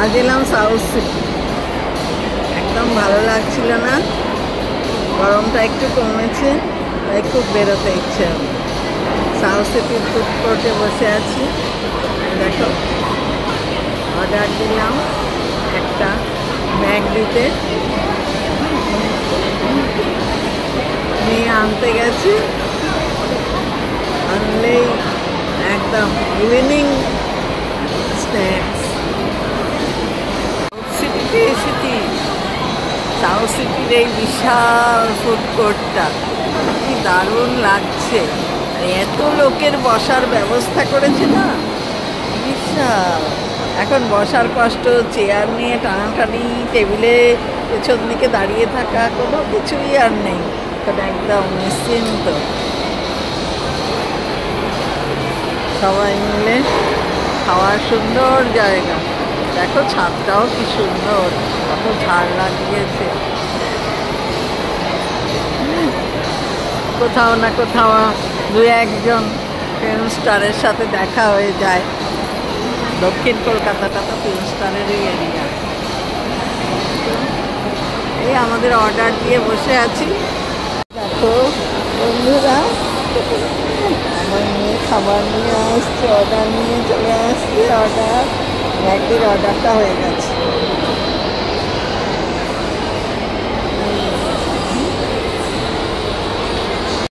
আজ এলাম south city. একদম ভালো লাগছিল না, গরমটা একটু কমেছে, তাই খুব বেরোতে ইচ্ছে হবে। সাউথ সিটির ফুড কোর্টে বসে আছি। দেখো, অর্ডার দিলাম একটা ম্যাগডিতে, নিয়ে আনতে গেছি। আনলেই একদম ইভিনিং স্ন্যাক্স। সাউথ সিটিতে এসেছি। সাউথ সিটির এই বিশাল ফুড কোর্টটা কি দারুণ লাগছে। এত লোকের বসার ব্যবস্থা করেছে না, বিশাল। এখন বসার কষ্ট, চেয়ার নিয়ে টানাটানি, টেবিলে পেছন দিকে দাঁড়িয়ে থাকা, কোনো কিছুই আর নেই। এখন একদম নিশ্চিন্ত, সবাই মিলে খাওয়ার সুন্দর জায়গা। দেখো ছাদটাও কি সুন্দর, কত ঝাড় লাগিয়েছে। কোথাও না কোথাও দু একজন ফিল্ম স্টারের সাথে দেখা হয়ে যায়। দক্ষিণ কলকাতাটা তো ফিল্ম স্টারেরই এরিয়া। এই আমাদের অর্ডার দিয়ে বসে আছি। দেখো বন্ধুরা, আমার মেয়ে খাবার নিয়ে আসছে, অর্ডার নিয়ে চলে আসছে। অর্ডার ম্যাগডির অর্ডারটা হয়ে গেছে।